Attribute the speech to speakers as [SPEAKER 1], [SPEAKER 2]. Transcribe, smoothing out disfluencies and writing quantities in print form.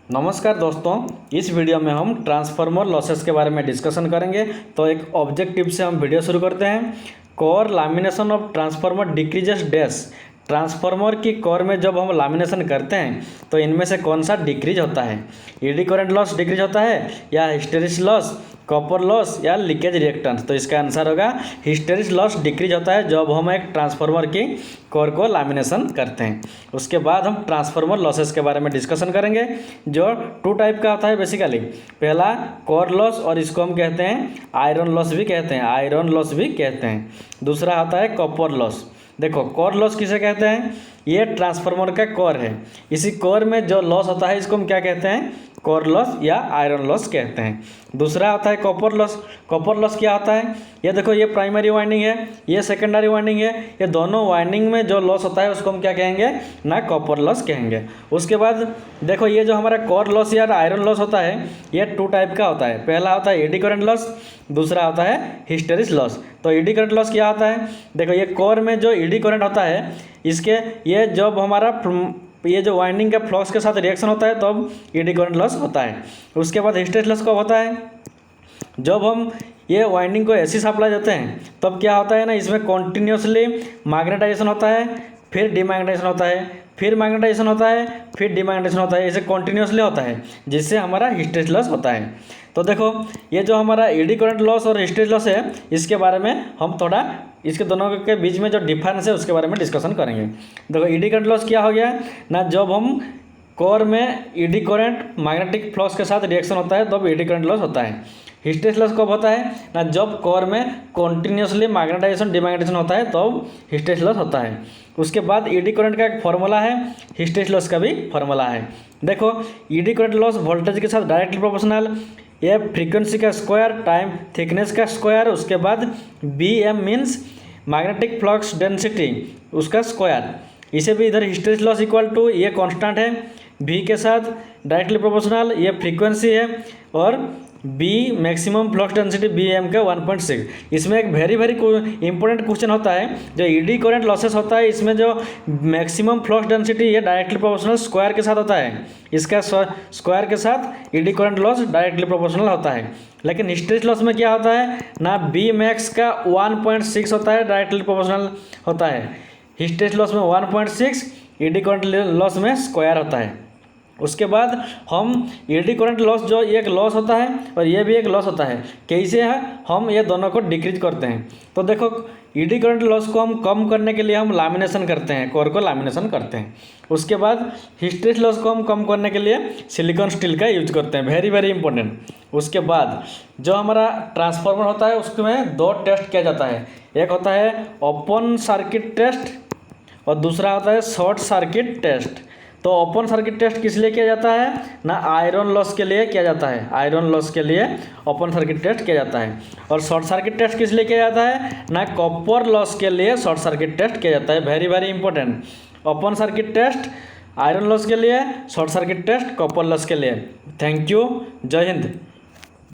[SPEAKER 1] नमस्कार दोस्तों, इस वीडियो में हम ट्रांसफार्मर लॉसेस के बारे में डिस्कशन करेंगे। तो एक ऑब्जेक्टिव से हम वीडियो शुरू करते हैं। Core lamination of transformer decreases dash. Transformer की कोर में जब हम लैमिनेशन करते हैं तो इनमें से कौन सा डिक्रीज होता है? एडी करंट लॉस डिक्रीज होता है, या हिस्टेरिस लॉस, कॉपर लॉस, या लीकेज रिएक्टेंस? तो इसका आंसर होगा हिस्टेरिस लॉस डिक्रीज होता है जब हम एक ट्रांसफार्मर की कोर को लैमिनेशन करते हैं। उसके बाद हम ट्रांसफार्मर लॉसेस के बारे में डिस्कशन करेंगे, जो टू टाइप का होता है बेसिकली। पहला कोर लॉस, और इसको हम कहते हैं आयरन लॉस भी कहते हैं, आयरन लॉस भी कहते हैं। दूसरा होता है कॉपर लॉस। देखो, कोर लॉस किसे कहते हैं? ये ट्रांसफार्मर का कोर है, इसी कोर में जो लॉस होता है इसको हम क्या कहते हैं? कोर लॉस या आयरन लॉस कहते हैं। दूसरा आता है कॉपर लॉस। कॉपर लॉस क्या होता है? ये देखो, ये प्राइमरी वाइंडिंग है, ये सेकेंडरी वाइंडिंग है, ये दोनों वाइंडिंग में जो लॉस होता है उसको हम क्या कहेंगे? ना कॉपर लॉस कहेंगे। उसके बाद देखो, ये जो हमारा कोर लॉस या आयरन लॉस होता है ये टू टाइप का होता है। पहला होता है एडी करंट लॉस, दूसरा होता है हिस्टेरिस लॉस। तो एडी करंट लॉस क्या होता है? देखो, ये कोर में जो एडी करंट होता है इसके ये जब हमारा ये जो वाइंडिंग का फ्लक्स के साथ रिएक्शन होता है तब एडी करंट लॉस होता है। उसके बाद हिस्टेरिस लॉस कब होता है? जब हम ये वाइंडिंग को एसी सप्लाई देते हैं तब क्या होता है ना, इसमें कॉन्टिन्यूसली मैग्नेटाइजेशन होता है, फिर डिमैग्नेटाइजेशन होता है, फिर मैग्नेटाइजेशन होता है, फिर डिमैग्नेटाइजेशन होता है, ऐसे कॉन्टिन्यूसली होता है, जिससे हमारा हिस्टेरिस लॉस होता है। तो देखो, ये जो हमारा एडी करंट लॉस और हिस्टेरिस लॉस है इसके बारे में हम थोड़ा इसके दोनों के बीच में जो डिफरेंस है उसके बारे में डिस्कशन करेंगे। देखो, एडी करंट लॉस क्या हो गया ना, जब हम कोर में एडी करंट मैग्नेटिक फ्लक्स के साथ रिएक्शन होता है तब एडी करंट लॉस होता है। हिस्टेरिस लॉस कब होता है ना, जब कोर में कॉन्टिन्यूसली मैग्नेटाइजेशन डिमैग्नेटाइजेशन होता है तब हिस्टेरिस लॉस होता है। उसके बाद एडी करंट का एक फॉर्मूला है, हिस्टेरिस लॉस का भी फॉर्मूला है। देखो, एडी करंट लॉस वोल्टेज के साथ डायरेक्टली प्रोपोर्शनल, ये फ्रीक्वेंसी का स्क्वायर टाइम थिकनेस का स्क्वायर, उसके बाद B M means magnetic flux density उसका स्क्वायर। इसे भी इधर हिस्टेरिस लॉस इक्वल टू, ये कांस्टेंट है, बी के साथ डायरेक्टली प्रोपोर्शनल, ये फ्रीक्वेंसी है, और B maximum flux density B M का 1.6। इसमें एक वेरी इंपॉर्टेंट क्वेश्चन होता है, जो एडी करंट लॉसेस होता है इसमें जो मैक्सिमम फ्लक्स डेंसिटी ये डायरेक्टली प्रोपोर्शनल स्क्वायर के साथ होता है, इसका स्क्वायर के साथ eddy current loss directly proportional होता है। लेकिन हिस्टेरिस लॉस में क्या होता है ना, बी मैक्स का 1.6 होता है, डायरेक्टली प्रोपोर्शनल होता है। हिस्टेरिस लॉस में 1.6, एडी करंट लॉस में स्क्वायर होता है। उसके बाद हम एडी करंट लॉस जो एक लॉस होता है और ये भी एक लॉस होता है, कैसे है हम ये दोनों को डिक्रीज करते हैं। तो देखो, एडी करंट लॉस को हम कम करने के लिए हम लैमिनेशन करते हैं, कोर को लैमिनेशन करते हैं। उसके बाद हिस्टेरिस लॉस को हम कम करने के लिए सिलिकॉन स्टील का यूज करते हैं, वेरी इंपॉर्टेंट। उसके बाद जो हमारा ट्रांसफार्मर होता है उसमें दो टेस्ट किया जाता है, एक होता है ओपन सर्किट टेस्ट और दूसरा होता है शॉर्ट सर्किट टेस्ट। तो ओपन सर्किट टेस्ट किस लिए किया जाता है ना, आयरन लॉस के लिए किया जाता है, आयरन लॉस के लिए ओपन सर्किट टेस्ट किया जाता है। और शॉर्ट सर्किट टेस्ट किस लिए किया जाता है ना, कॉपर लॉस के लिए शॉर्ट सर्किट टेस्ट किया जाता है, very important. Open circuit test iron loss के लिए, short circuit test copper loss के लिए। थैंक यू, जय हिंद।